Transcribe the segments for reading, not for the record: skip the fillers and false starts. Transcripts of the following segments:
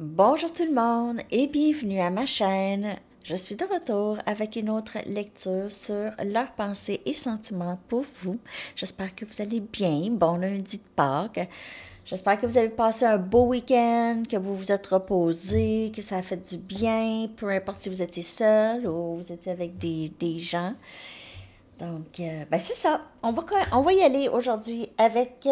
Bonjour tout le monde et bienvenue à ma chaîne. Je suis de retour avec une autre lecture sur leurs pensées et sentiments pour vous. J'espère que vous allez bien. Bon lundi de Pâques. J'espère que vous avez passé un beau week-end, que vous vous êtes reposé, que ça a fait du bien, peu importe si vous étiez seul ou vous étiez avec des gens. Donc, ben c'est ça. On va y aller aujourd'hui avec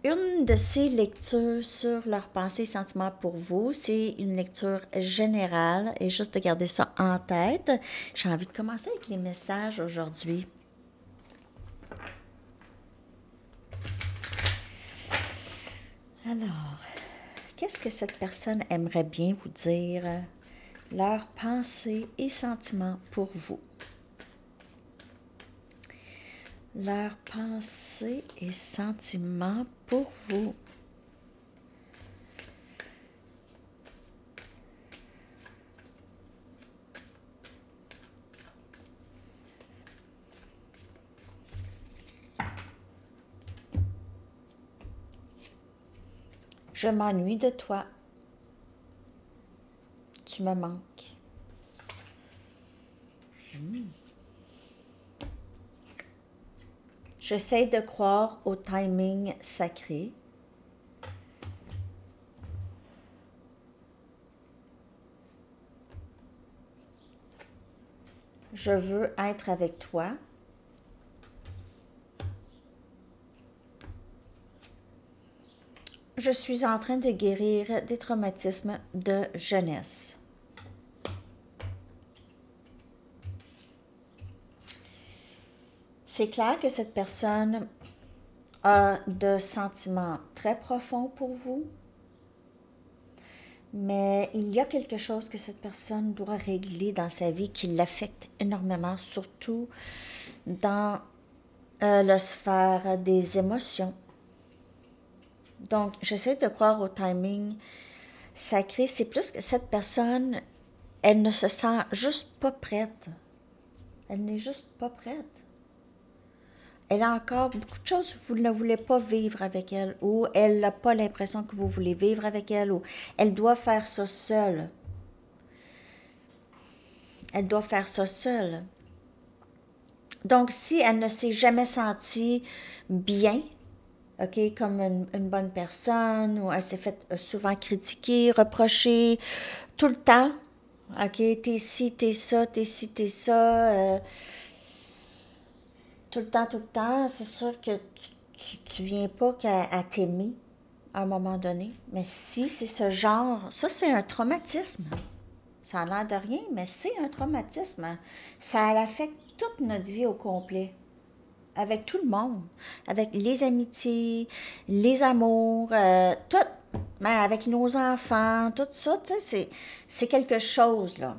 une de ces lectures sur leurs pensées et sentiments pour vous. C'est une lecture générale et juste de garder ça en tête. J'ai envie de commencer avec les messages aujourd'hui. Alors, qu'est-ce que cette personne aimerait bien vous dire? Leurs pensées et sentiments pour vous. Leurs pensées et sentiments pour vous. Je m'ennuie de toi. Tu me manques. J'essaie de croire au timing sacré. Je veux être avec toi. Je suis en train de guérir des traumatismes de jeunesse. C'est clair que cette personne a de sentiments très profonds pour vous, mais il y a quelque chose que cette personne doit régler dans sa vie qui l'affecte énormément, surtout dans la sphère des émotions. Donc, j'essaie de croire au timing sacré. C'est plus que cette personne, elle ne se sent juste pas prête. Elle n'est juste pas prête. Elle a encore beaucoup de choses que vous ne voulez pas vivre avec elle, ou elle n'a pas l'impression que vous voulez vivre avec elle, ou elle doit faire ça seule. Elle doit faire ça seule. Donc, si elle ne s'est jamais sentie bien, OK, comme une bonne personne, ou elle s'est fait souvent critiquer, reprocher, tout le temps, OK, t'es ci, t'es ça, t'es ci, t'es ça, tout le temps, c'est sûr que tu viens pas qu'à t'aimer à un moment donné. Mais si c'est ce genre, ça c'est un traumatisme. Ça a l'air de rien, mais c'est un traumatisme. Ça affecte toute notre vie au complet. Avec tout le monde. Avec les amitiés, les amours, tout. Mais avec nos enfants, tout ça, tu sais, c'est quelque chose, là.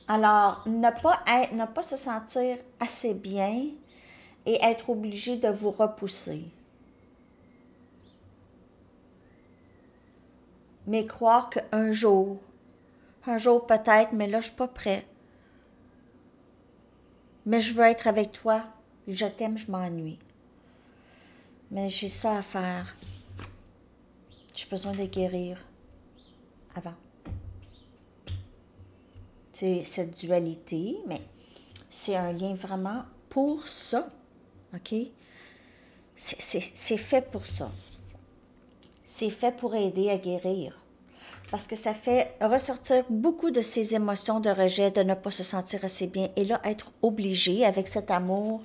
Alors, ne pas se sentir assez bien et être obligé de vous repousser. Mais croire un jour peut-être, mais là, je suis pas prêt. Mais je veux être avec toi. Je t'aime, je m'ennuie. Mais j'ai ça à faire. J'ai besoin de guérir avant. C'est cette dualité, mais c'est un lien vraiment pour ça. OK? C'est fait pour ça. C'est fait pour aider à guérir. Parce que ça fait ressortir beaucoup de ces émotions de rejet, de ne pas se sentir assez bien. Et là, être obligé avec cet amour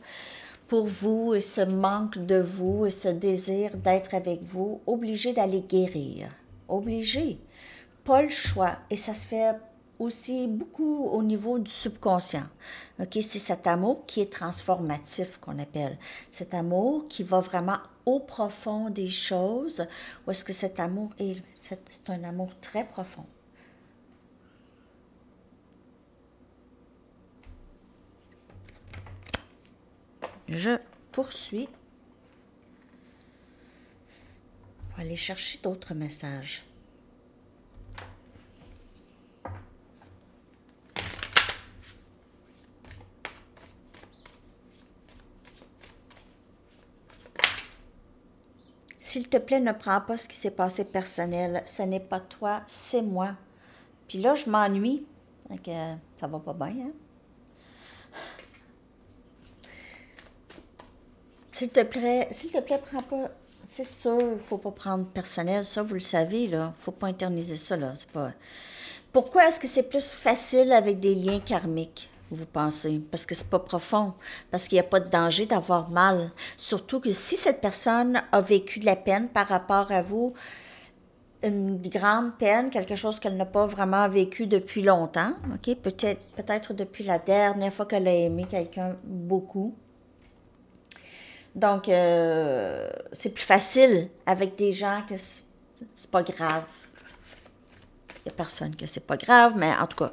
pour vous et ce manque de vous et ce désir d'être avec vous, obligé d'aller guérir. Obligé. Pas le choix. Et ça se fait aussi beaucoup au niveau du subconscient. OK? C'est cet amour qui est transformatif qu'on appelle. Cet amour qui va vraiment au profond des choses. Ou est-ce que cet amour est... C'est un amour très profond. Je poursuis. On va aller chercher d'autres messages. S'il te plaît, ne prends pas ce qui s'est passé personnel. Ce n'est pas toi, c'est moi. Puis là, je m'ennuie. Donc, ça va pas bien, hein? S'il te plaît, prends pas. C'est sûr, il faut pas prendre personnel, ça, vous le savez, là. Faut pas internaliser ça, là. C'est pas. Pourquoi est-ce que c'est plus facile avec des liens karmiques, vous pensez? Parce que c'est pas profond, parce qu'il n'y a pas de danger d'avoir mal. Surtout que si cette personne a vécu de la peine par rapport à vous, une grande peine, quelque chose qu'elle n'a pas vraiment vécu depuis longtemps, ok? Peut-être depuis la dernière fois qu'elle a aimé quelqu'un beaucoup. Donc, c'est plus facile avec des gens que c'est pas grave. Il n'y a personne que c'est pas grave, mais en tout cas,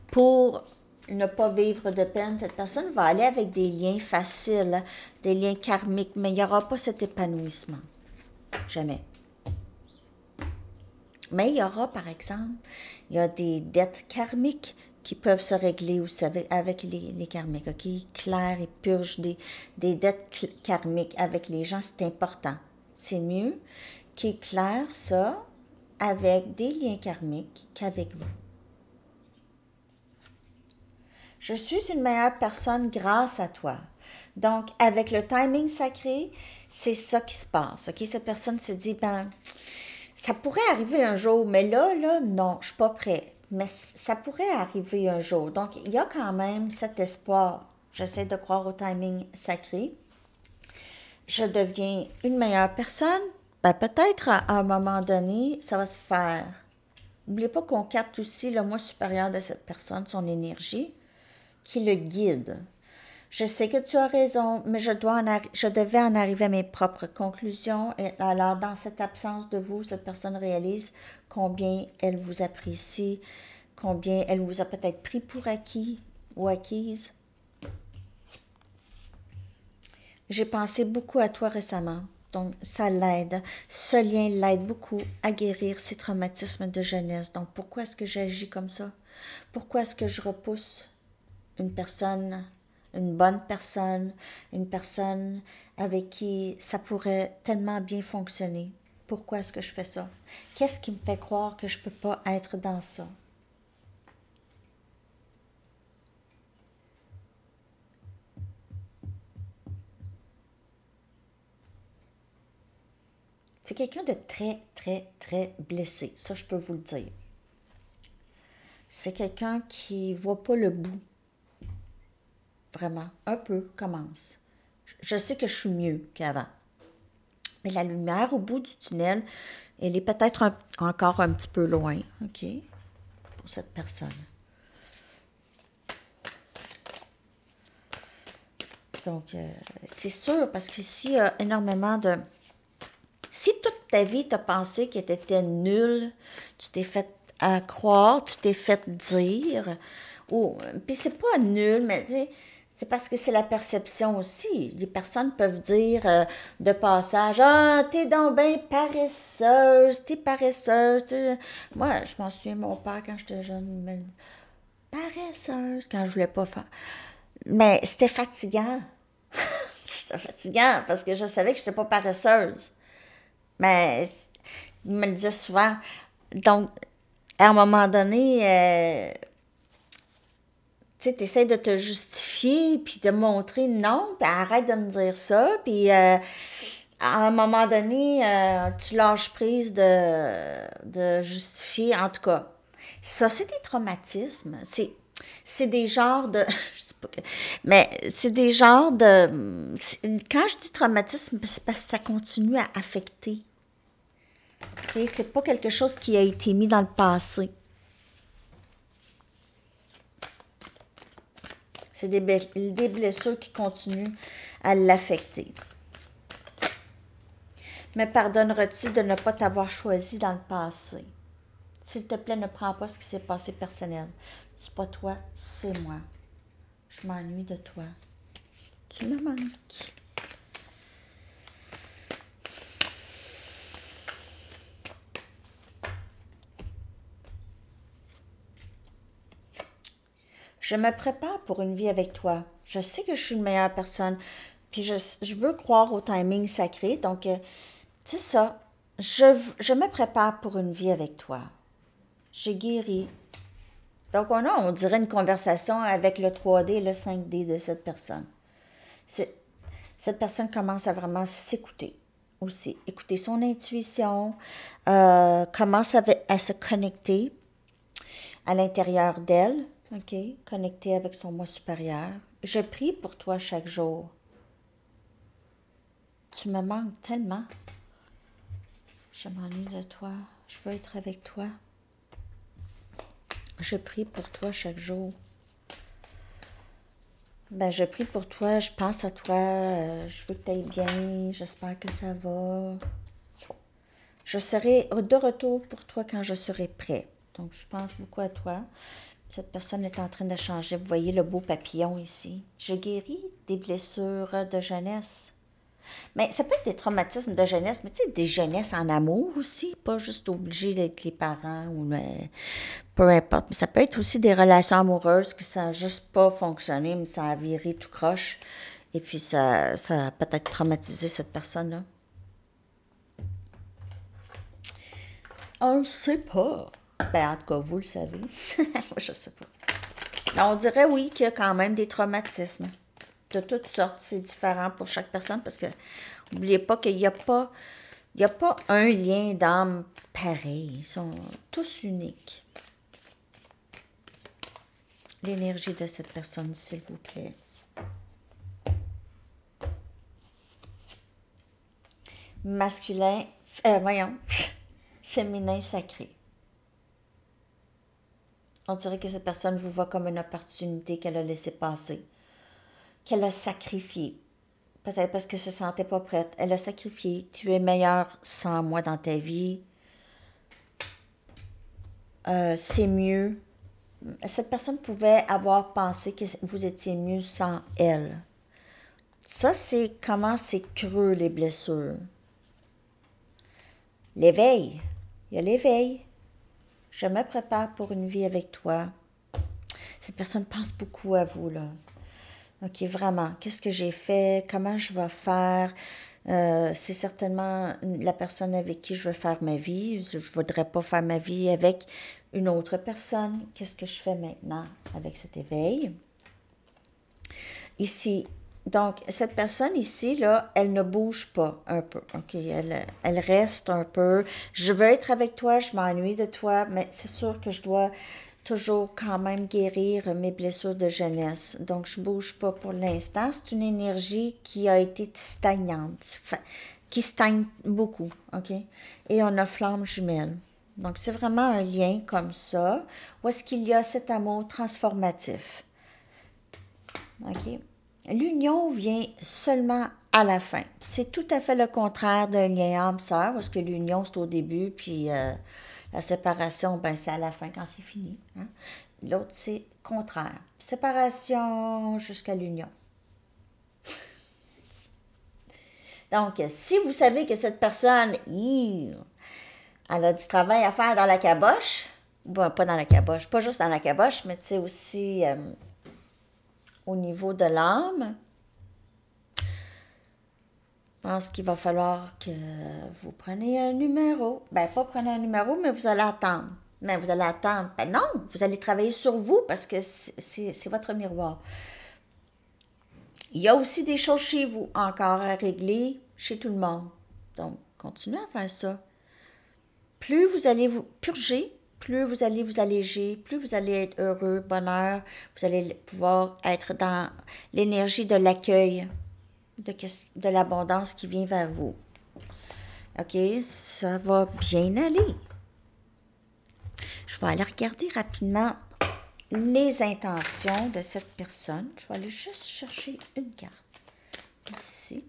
pour ne pas vivre de peine, cette personne va aller avec des liens faciles, des liens karmiques, mais il n'y aura pas cet épanouissement. Jamais. Mais il y aura, par exemple, il y a des dettes karmiques qui peuvent se régler aussi avec les karmiques, ok? Claire et purge des dettes karmiques avec les gens, c'est important. C'est mieux qu'il éclaire ça avec des liens karmiques qu'avec vous. Je suis une meilleure personne grâce à toi. Donc, avec le timing sacré, c'est ça qui se passe. Ok? Cette personne se dit, ben, ça pourrait arriver un jour, mais là, non, je suis pas prêt. Mais ça pourrait arriver un jour. Donc, il y a quand même cet espoir. J'essaie de croire au timing sacré. Je deviens une meilleure personne. Ben, peut-être à un moment donné, ça va se faire. N'oubliez pas qu'on capte aussi le moi supérieur de cette personne, son énergie, qui le guide. Je sais que tu as raison, mais je devais en arriver à mes propres conclusions. Et alors, dans cette absence de vous, cette personne réalise combien elle vous apprécie, combien elle vous a peut-être pris pour acquis ou acquise. J'ai pensé beaucoup à toi récemment, donc ça l'aide. Ce lien l'aide beaucoup à guérir ses traumatismes de jeunesse. Donc, pourquoi est-ce que j'agis comme ça? Pourquoi est-ce que je repousse une personne, une bonne personne, une personne avec qui ça pourrait tellement bien fonctionner? Pourquoi est-ce que je fais ça? Qu'est-ce qui me fait croire que je ne peux pas être dans ça? C'est quelqu'un de très, très, très blessé. Ça, je peux vous le dire. C'est quelqu'un qui ne voit pas le bout. Vraiment. Un peu commence. Je sais que je suis mieux qu'avant. Mais la lumière au bout du tunnel, elle est peut-être encore un petit peu loin, OK, pour cette personne. Donc, c'est sûr, parce qu'ici, il y a énormément de... Si toute ta vie, tu as pensé qu'elle était nulle, tu t'es fait croire, tu t'es fait dire, ou... Puis c'est pas nul, mais c'est parce que c'est la perception aussi. Les personnes peuvent dire de passage, ah, t'es donc bien paresseuse, t'es paresseuse. Moi, je m'en souviens, mon père, quand j'étais jeune, paresseuse, quand je voulais pas faire. Mais c'était fatigant. C'était fatigant parce que je savais que je n'étais pas paresseuse. Mais il me le disait souvent. Donc, à un moment donné, tu sais, tu essaies de te justifier, puis de montrer non, puis arrête de me dire ça, puis à un moment donné, tu lâches prise de justifier, en tout cas. Ça, c'est des traumatismes. C'est des genres de... Je sais pas mais c'est des genres de... Quand je dis traumatisme, c'est parce que ça continue à affecter. Okay? C'est pas quelque chose qui a été mis dans le passé. C'est des blessures qui continuent à l'affecter. Me pardonneras-tu de ne pas t'avoir choisi dans le passé? S'il te plaît, ne prends pas ce qui s'est passé personnel. C'est pas toi, c'est moi. Je m'ennuie de toi. Tu me manques. Je me prépare pour une vie avec toi. Je sais que je suis une meilleure personne. Puis je veux croire au timing sacré. Donc, tu C'est ça. Je me prépare pour une vie avec toi. J'ai guéri. Donc, on dirait une conversation avec le 3D et le 5D de cette personne. Cette personne commence à vraiment s'écouter aussi. Écouter son intuition, commence à se connecter à l'intérieur d'elle, OK? Connecter avec son moi supérieur. Je prie pour toi chaque jour. Tu me manques tellement. Je m'ennuie de toi. Je veux être avec toi. Je prie pour toi chaque jour. Ben, je prie pour toi, je pense à toi, je veux que tu ailles bien, j'espère que ça va. Je serai de retour pour toi quand je serai prêt. Donc, je pense beaucoup à toi. Cette personne est en train de changer. Vous voyez le beau papillon ici. Je guéris des blessures de jeunesse. Mais ça peut être des traumatismes de jeunesse, mais tu sais, des jeunesses en amour aussi, pas juste obligé d'être les parents ou peu importe. Mais ça peut être aussi des relations amoureuses qui ça n'a juste pas fonctionné, mais ça a viré tout croche. Et puis ça a peut-être traumatisé cette personne-là. On le sait pas. Ben, en tout cas, vous le savez. Moi, je sais pas. Mais on dirait, oui, qu'il y a quand même des traumatismes. De toutes sortes, c'est différent pour chaque personne parce que n'oubliez pas qu'il n'y a pas, il y a pas un lien d'âme pareil. Ils sont tous uniques. L'énergie de cette personne, s'il vous plaît. Masculin, voyons, féminin sacré. On dirait que cette personne vous voit comme une opportunité qu'elle a laissé passer, qu'elle a sacrifiée. Peut-être parce qu'elle ne se sentait pas prête. Elle a sacrifié. Tu es meilleur sans moi dans ta vie. C'est mieux. Cette personne pouvait avoir pensé que vous étiez mieux sans elle. Ça, c'est comment c'est creux les blessures. L'éveil. Il y a l'éveil. Je me prépare pour une vie avec toi. Cette personne pense beaucoup à vous, là. OK, vraiment. Qu'est-ce que j'ai fait? Comment je vais faire? C'est certainement la personne avec qui je veux faire ma vie. Je ne voudrais pas faire ma vie avec une autre personne. Qu'est-ce que je fais maintenant avec cet éveil? Ici, donc, cette personne ici, là, elle ne bouge pas un peu, OK? Elle reste un peu. Je veux être avec toi, je m'ennuie de toi, mais c'est sûr que je dois toujours quand même guérir mes blessures de jeunesse. Donc, je bouge pas pour l'instant. C'est une énergie qui a été stagnante, qui stagne beaucoup, OK? Et on a flamme jumelle. Donc, c'est vraiment un lien comme ça, où est-ce qu'il y a cet amour transformatif, OK? L'union vient seulement à la fin. C'est tout à fait le contraire d'un lien âme-sœur, parce que l'union, c'est au début, puis la séparation, ben, c'est à la fin quand c'est fini. Hein? L'autre, c'est contraire. Séparation jusqu'à l'union. Donc, si vous savez que cette personne, elle a du travail à faire dans la caboche, bon, pas dans la caboche, pas juste dans la caboche, mais tu sais aussi au niveau de l'âme, je pense qu'il va falloir que vous preniez un numéro. Ben, pas prenez un numéro, mais vous allez attendre. Mais vous allez attendre. Ben non, vous allez travailler sur vous parce que c'est votre miroir. Il y a aussi des choses chez vous encore à régler chez tout le monde. Donc, continuez à faire ça. Plus vous allez vous purger, plus vous allez vous alléger, plus vous allez être heureux, bonheur, vous allez pouvoir être dans l'énergie de l'accueil, de l'abondance qui vient vers vous. OK, ça va bien aller. Je vais aller regarder rapidement les intentions de cette personne. Je vais aller juste chercher une carte ici.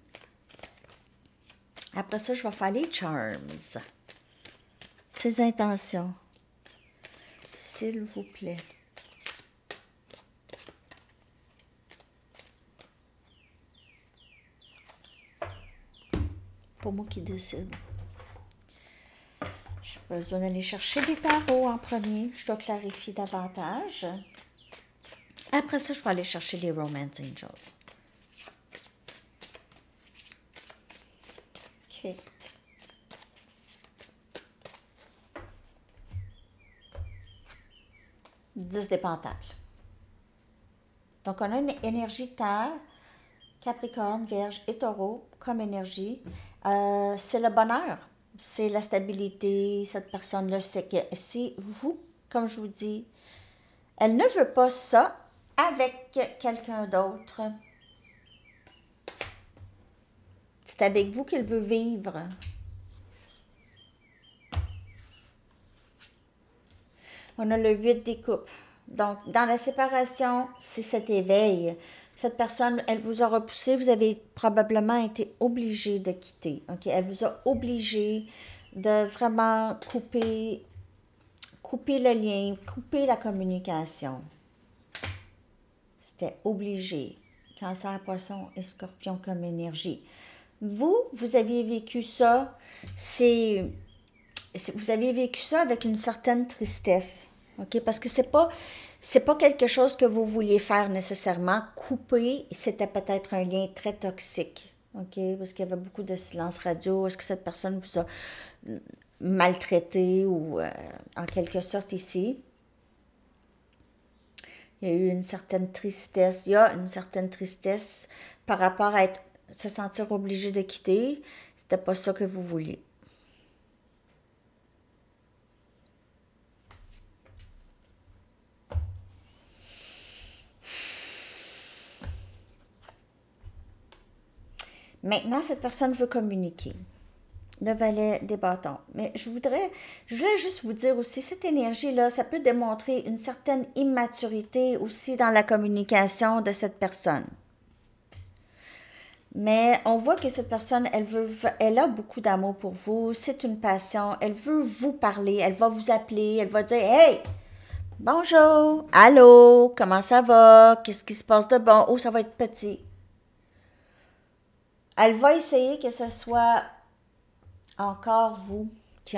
Après ça, je vais faire les charms. Ses intentions. S'il vous plaît. Pas moi qui décide. J'ai besoin d'aller chercher des tarots en premier. Je dois clarifier davantage. Après ça, je vais aller chercher les Romance Angels. OK. 10 des pentacles. Donc, on a une énergie terre, Capricorne, Vierge et Taureau comme énergie. C'est le bonheur, c'est la stabilité. Cette personne-là, c'est que si vous, comme je vous dis, elle ne veut pas ça avec quelqu'un d'autre. C'est avec vous qu'elle veut vivre. On a le 8 des coupes. Donc, dans la séparation, c'est cet éveil. Cette personne, elle vous a repoussé, vous avez probablement été obligé de quitter. OK? Elle vous a obligé de vraiment couper le lien, couper la communication. C'était obligé. Cancer, Poisson et Scorpion comme énergie. Vous aviez vécu ça, vous aviez vécu ça avec une certaine tristesse, OK? Parce que c'est pas quelque chose que vous vouliez faire nécessairement. Couper, c'était peut-être un lien très toxique, OK? Parce qu'il y avait beaucoup de silence radio. Est-ce que cette personne vous a maltraité ou en quelque sorte ici? Il y a eu une certaine tristesse. Il y a une certaine tristesse par rapport à se sentir obligé de quitter. C'était pas ça que vous vouliez. Maintenant, cette personne veut communiquer. Le valet des bâtons. Mais je voulais juste vous dire aussi, cette énergie-là, ça peut démontrer une certaine immaturité aussi dans la communication de cette personne. Mais on voit que cette personne, elle a beaucoup d'amour pour vous, c'est une passion, elle veut vous parler, elle va vous appeler, elle va dire « Hey, bonjour, allô, comment ça va, qu'est-ce qui se passe de bon, oh, ça va être petit. » Elle va essayer que ce soit encore vous qui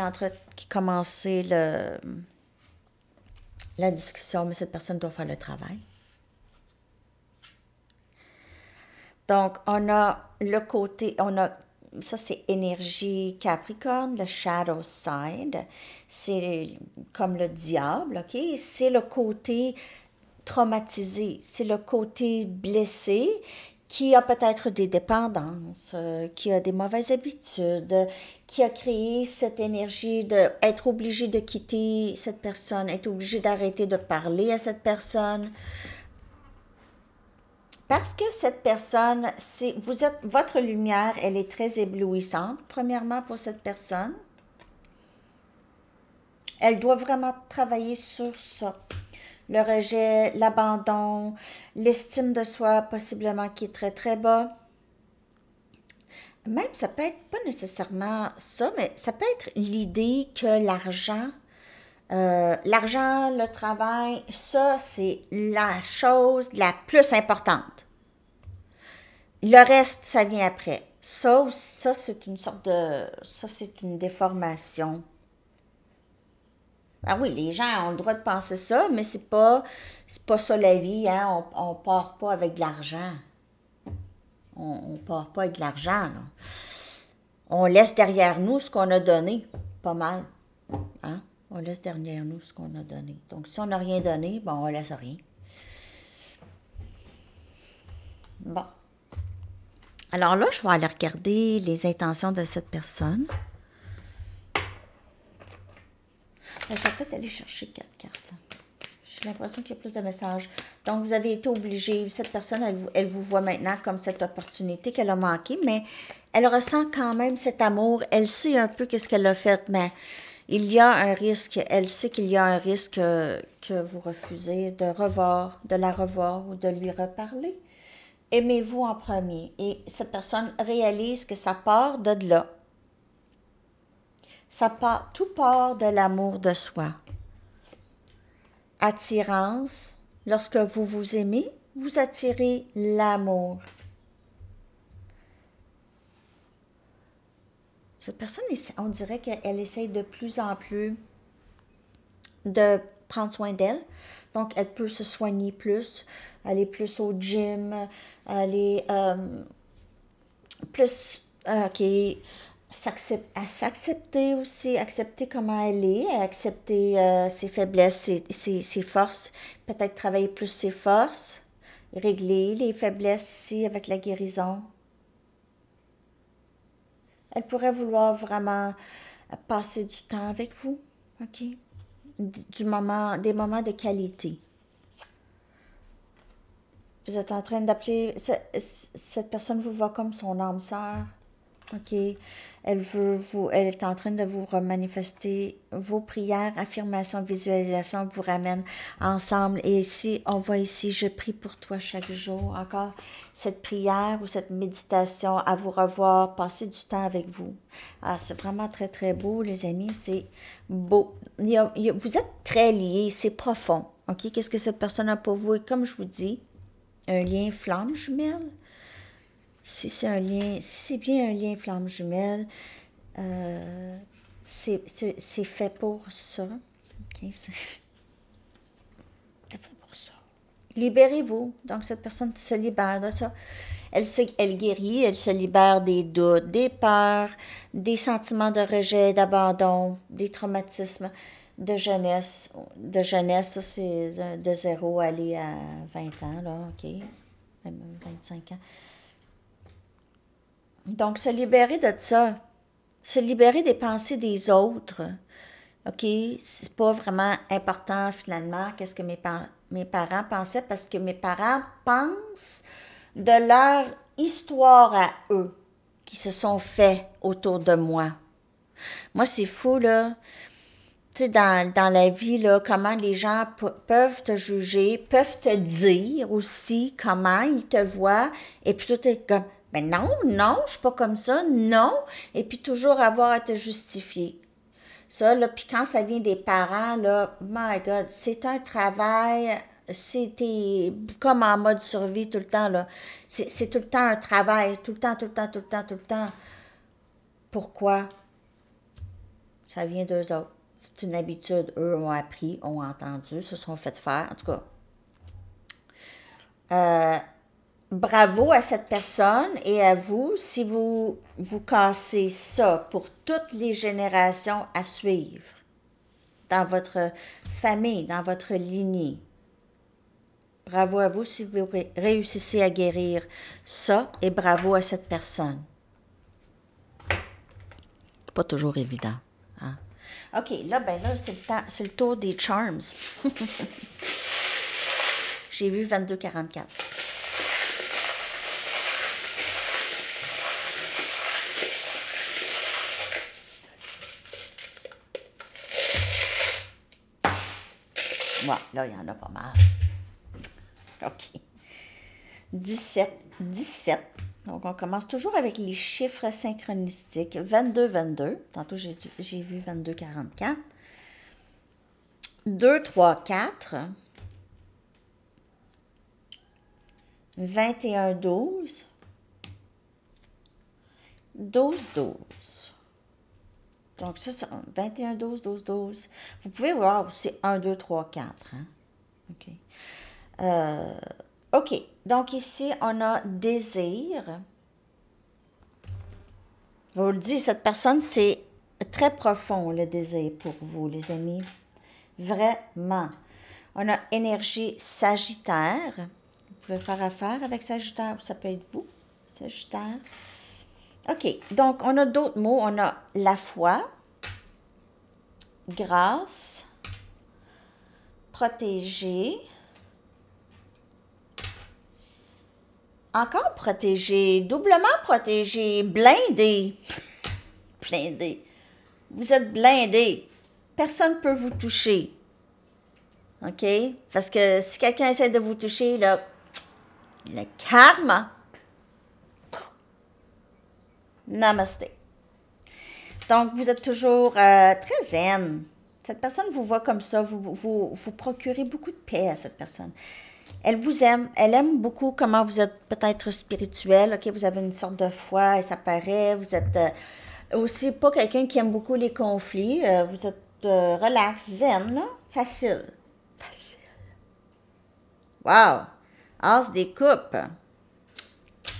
commencez la discussion, mais cette personne doit faire le travail. Donc, on a le côté, ça c'est énergie Capricorne, le shadow side, c'est comme le diable, OK? C'est le côté traumatisé, c'est le côté blessé qui a peut-être des dépendances, qui a des mauvaises habitudes, qui a créé cette énergie d'être obligé de quitter cette personne, être obligé d'arrêter de parler à cette personne. Parce que cette personne, votre lumière, elle est très éblouissante, premièrement pour cette personne. Elle doit vraiment travailler sur ça. Le rejet, l'abandon, l'estime de soi, possiblement qui est très, très bas. Même, ça peut être pas nécessairement ça, mais ça peut être l'idée que l'argent, le travail, ça, c'est la chose la plus importante. Le reste, ça vient après. Ça, c'est une sorte de... Ça, c'est une déformation. Ah oui, les gens ont le droit de penser ça, mais c'est pas ça la vie, hein. On part pas avec de l'argent. On part pas avec de l'argent, là. On laisse derrière nous ce qu'on a donné. Pas mal. Hein? On laisse derrière nous ce qu'on a donné. Donc, si on n'a rien donné, bon, on laisse rien. Bon. Alors là, je vais aller regarder les intentions de cette personne. Je vais peut-être aller chercher 4 cartes. J'ai l'impression qu'il y a plus de messages. Donc, vous avez été obligé. Cette personne, elle vous voit maintenant comme cette opportunité qu'elle a manquée, mais elle ressent quand même cet amour. Elle sait un peu qu'est-ce qu'elle a fait, mais il y a un risque. Elle sait qu'il y a un risque que vous refusez de la revoir ou de lui reparler. Aimez-vous en premier. Et cette personne réalise que ça part de là. Tout part de l'amour de soi. Attirance, lorsque vous vous aimez, vous attirez l'amour. Cette personne, on dirait qu'elle essaye de plus en plus de prendre soin d'elle. Donc, elle peut se soigner plus, aller plus au gym, aller plus... OK, à s'accepter aussi, accepter comment elle est, accepter ses faiblesses, ses forces, peut-être travailler plus ses forces, régler les faiblesses ici avec la guérison. Elle pourrait vouloir vraiment passer du temps avec vous, OK? Des moments de qualité. Vous êtes en train d'appeler, cette personne vous voit comme son âme sœur. OK. Elle est en train de vous remanifester vos prières, affirmations, visualisations vous ramènent ensemble. Et ici, on voit ici, je prie pour toi chaque jour. Encore cette prière ou cette méditation à vous revoir, passer du temps avec vous. Ah, c'est vraiment très, très beau, les amis. C'est beau. Vous êtes très liés, c'est profond. OK. Qu'est-ce que cette personne a pour vous? Et comme je vous dis, un lien flamme jumelle. Si c'est bien un lien flamme jumelle, c'est fait pour ça. Okay? C'est fait pour ça. Libérez-vous. Donc, cette personne se libère de ça. Elle guérit, elle se libère des doutes, des peurs, des sentiments de rejet, d'abandon, des traumatismes de jeunesse. De jeunesse, ça, c'est de 0 à aller à 20 ans, là, OK? Même 25 ans. Donc, se libérer de ça, se libérer des pensées des autres, OK? C'est pas vraiment important, finalement, qu'est-ce que mes parents pensaient, parce que mes parents pensent de leur histoire à eux, qui se sont faits autour de moi. Moi, c'est fou, là. Tu sais, dans la vie, là, comment les gens peuvent te juger, peuvent te dire aussi comment ils te voient, et puis tout est comme, mais non, non, je suis pas comme ça, non, et puis toujours avoir à te justifier. Ça, là, puis quand ça vient des parents, là, my God, c'est un travail, c'était comme en mode survie tout le temps, là. C'est tout le temps un travail, tout le temps, tout le temps, tout le temps, tout le temps. Pourquoi? Ça vient d'eux autres. C'est une habitude. Eux ont appris, ont entendu, se sont fait faire. En tout cas, bravo à cette personne et à vous si vous cassez ça pour toutes les générations à suivre dans votre famille, dans votre lignée. Bravo à vous si vous réussissez à guérir ça et bravo à cette personne. C'est pas toujours évident. Hein? OK, là, c'est le tour des charms. J'ai vu 2244. Ouais, là, il y en a pas mal. OK. 17. Donc, on commence toujours avec les chiffres synchronistiques. 22. Tantôt, j'ai vu 2244. 234. 2112. 12. Donc, ça, c'est 12. Vous pouvez voir aussi 1, 2, 3, 4. Hein? OK. OK. Donc, ici, on a désir. Je vous le dis, cette personne, c'est très profond, le désir pour vous, les amis. Vraiment. On a énergie Sagittaire. Vous pouvez faire affaire avec Sagittaire, ou ça peut être vous, Sagittaire. OK. Donc, on a d'autres mots. On a la foi, grâce, protéger, encore protégé, doublement protégé, blindé. Blindé. Vous êtes blindé. Personne ne peut vous toucher. OK? Parce que si quelqu'un essaie de vous toucher, là, le karma. Namaste. Donc, vous êtes toujours très zen. Cette personne vous voit comme ça. Vous procurez beaucoup de paix à cette personne. Elle vous aime. Elle aime beaucoup comment vous êtes peut-être spirituel. OK? Vous avez une sorte de foi et ça paraît. Vous êtes aussi pas quelqu'un qui aime beaucoup les conflits. Vous êtes relax, zen, là. Facile. Wow! As des coupes.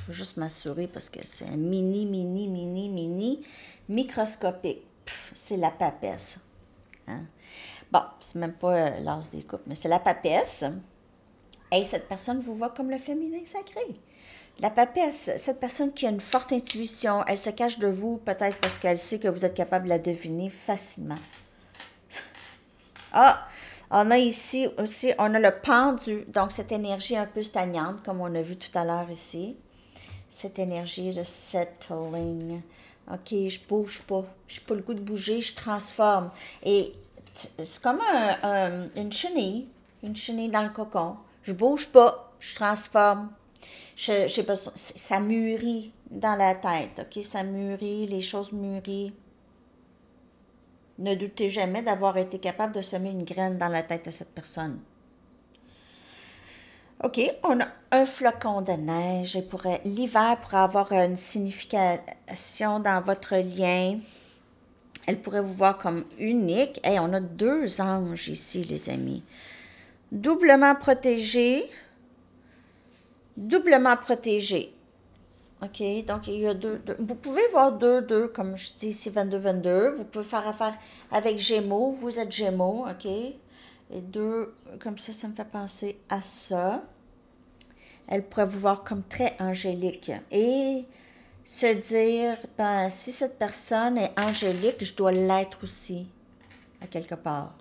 Je veux juste m'assurer parce que c'est un microscopique. C'est la papesse. Hein? Bon, c'est même pas l'as des coupes, mais c'est la papesse. Et cette personne vous voit comme le féminin sacré. La papesse, cette personne qui a une forte intuition, elle se cache de vous peut-être parce qu'elle sait que vous êtes capable de la deviner facilement. Ah, on a ici aussi, on a le pendu, donc cette énergie un peu stagnante, comme on a vu tout à l'heure ici. Cette énergie de settling. OK, je bouge pas. Je n'ai pas le goût de bouger, je transforme. Et c'est comme une chenille dans le cocon. Je bouge pas, je transforme. J'ai besoin, ça mûrit dans la tête, OK? Ça mûrit, les choses mûrissent. Ne doutez jamais d'avoir été capable de semer une graine dans la tête de cette personne. OK, on a un flocon de neige et l'hiver pourrait avoir une signification dans votre lien. Elle pourrait vous voir comme unique. Et on a 2 anges ici, les amis. Doublement protégés. Doublement protégés. OK, donc il y a deux. Vous pouvez voir 2, comme je dis ici, 22. Vous pouvez faire affaire avec Gémeaux. Vous êtes Gémeaux, OK? Et 2, comme ça me fait penser à ça. Elle pourrait vous voir comme très angélique. Et se dire, ben, si cette personne est angélique, je dois l'être aussi, à quelque part.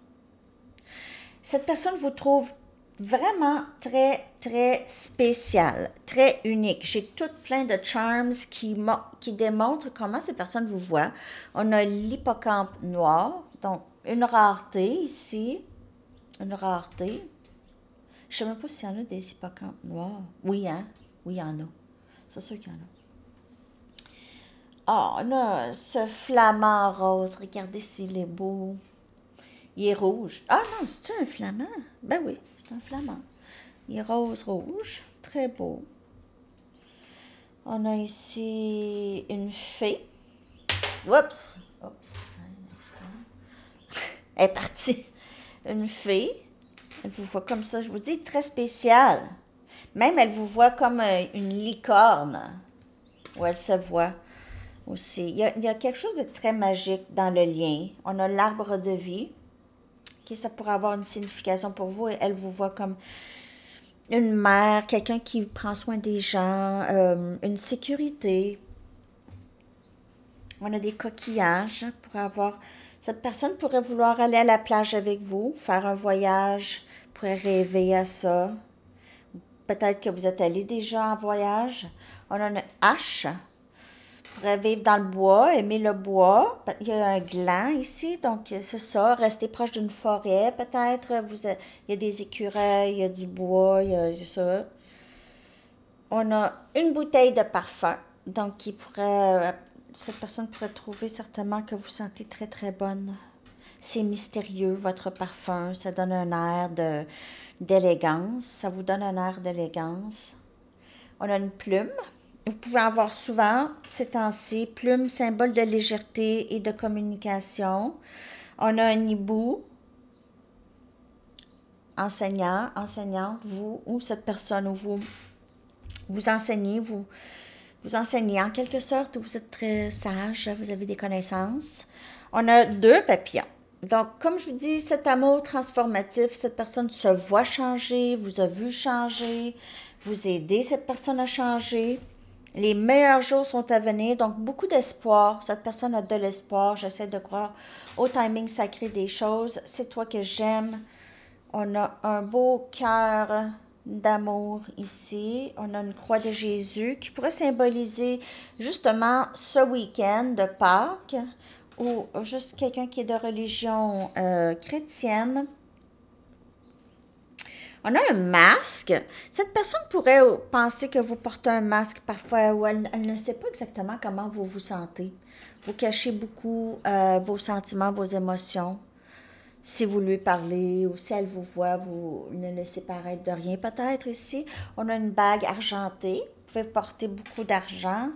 Cette personne vous trouve vraiment très, très spéciale, très unique. J'ai tout plein de charms qui démontrent comment ces personnes vous voient. On a l'hippocampe noir, donc une rareté ici, une rareté. Je ne sais même pas s'il y en a des hippocampes noirs. Oui, hein? Oui, il y en a. C'est sûr qu'il y en a. Ah, on a ce flamant rose. Regardez s'il est beau. Il est rouge. Ah non, c'est un flamand? Ben oui, c'est un flamand. Il est rose-rouge. Très beau. On a ici une fée. Oups! Oups! Un instant. Elle est partie. Une fée. Elle vous voit comme ça. Je vous dis, très spéciale. Même, elle vous voit comme une licorne. Où elle se voit aussi. Il y a quelque chose de très magique dans le lien. On a l'arbre de vie. Okay, ça pourrait avoir une signification pour vous. Et elle vous voit comme une mère, quelqu'un qui prend soin des gens, une sécurité. On a des coquillages. Cette personne pourrait vouloir aller à la plage avec vous, faire un voyage, pourrait rêver à ça. Peut-être que vous êtes allé déjà en voyage. On a une hache. Pourrait vivre dans le bois, aimer le bois. Il y a un gland ici, donc c'est ça. Rester proche d'une forêt, peut-être. Il y a des écureuils, il y a du bois, il y a ça. On a une bouteille de parfum, donc cette personne pourrait trouver certainement que vous sentez très, très bonne. C'est mystérieux, votre parfum. Ça donne un air d'élégance. Ça vous donne un air d'élégance. On a une plume. Vous pouvez en voir souvent ces temps-ci. Plume, symbole de légèreté et de communication. On a un hibou. Enseignant, enseignante, vous ou cette personne où vous enseignez, vous enseignez en quelque sorte, vous êtes très sage, vous avez des connaissances. On a 2 papillons. Donc, comme je vous dis, cet amour transformatif, cette personne se voit changer, vous a vu changer, vous aidez cette personne à changer. Les meilleurs jours sont à venir, donc beaucoup d'espoir. Cette personne a de l'espoir. J'essaie de croire au timing sacré des choses. C'est toi que j'aime. On a un beau cœur d'amour ici. On a une croix de Jésus qui pourrait symboliser justement ce week-end de Pâques ou juste quelqu'un qui est de religion chrétienne. On a un masque. Cette personne pourrait penser que vous portez un masque parfois ou elle ne sait pas exactement comment vous vous sentez. Vous cachez beaucoup vos sentiments, vos émotions. Si vous lui parlez ou si elle vous voit, vous ne laissez paraître de rien. Peut-être ici, on a une bague argentée. Vous pouvez porter beaucoup d'argent.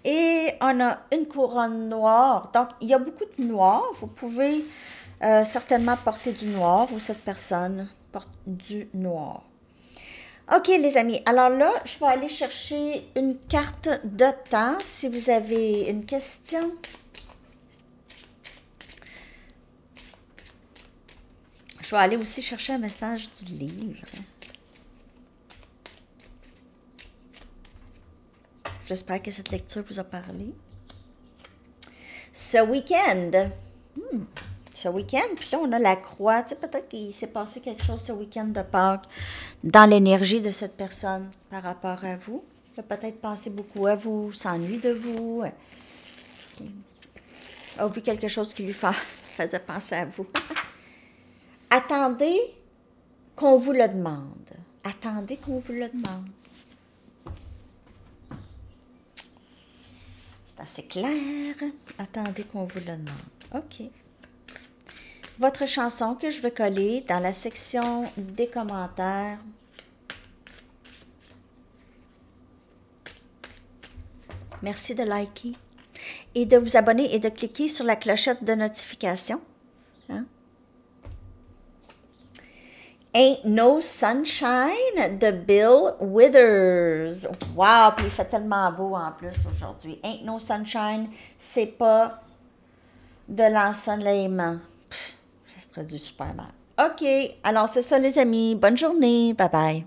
Et on a une couronne noire. Donc, il y a beaucoup de noir. Vous pouvez certainement porter du noir ou cette personne porte du noir. OK, les amis. Alors là, je vais aller chercher une carte de temps si vous avez une question. Je vais aller aussi chercher un message du livre. J'espère que cette lecture vous a parlé. Ce week-end, puis là, on a la croix. Tu sais, peut-être qu'il s'est passé quelque chose ce week-end de Pâques dans l'énergie de cette personne par rapport à vous. Il a peut-être pensé beaucoup à vous, s'ennuie de vous, a vu quelque chose qui lui faisait penser à vous. Attendez qu'on vous le demande. Attendez qu'on vous le demande. C'est assez clair. Attendez qu'on vous le demande. OK. Votre chanson que je vais coller dans la section des commentaires. Merci de liker et de vous abonner et de cliquer sur la clochette de notification. Hein? Ain't No Sunshine de Bill Withers. Wow, puis il fait tellement beau en plus aujourd'hui. Ain't No Sunshine, c'est pas de l'ensoleillement. Ça se traduit super mal. OK, alors c'est ça les amis. Bonne journée. Bye bye.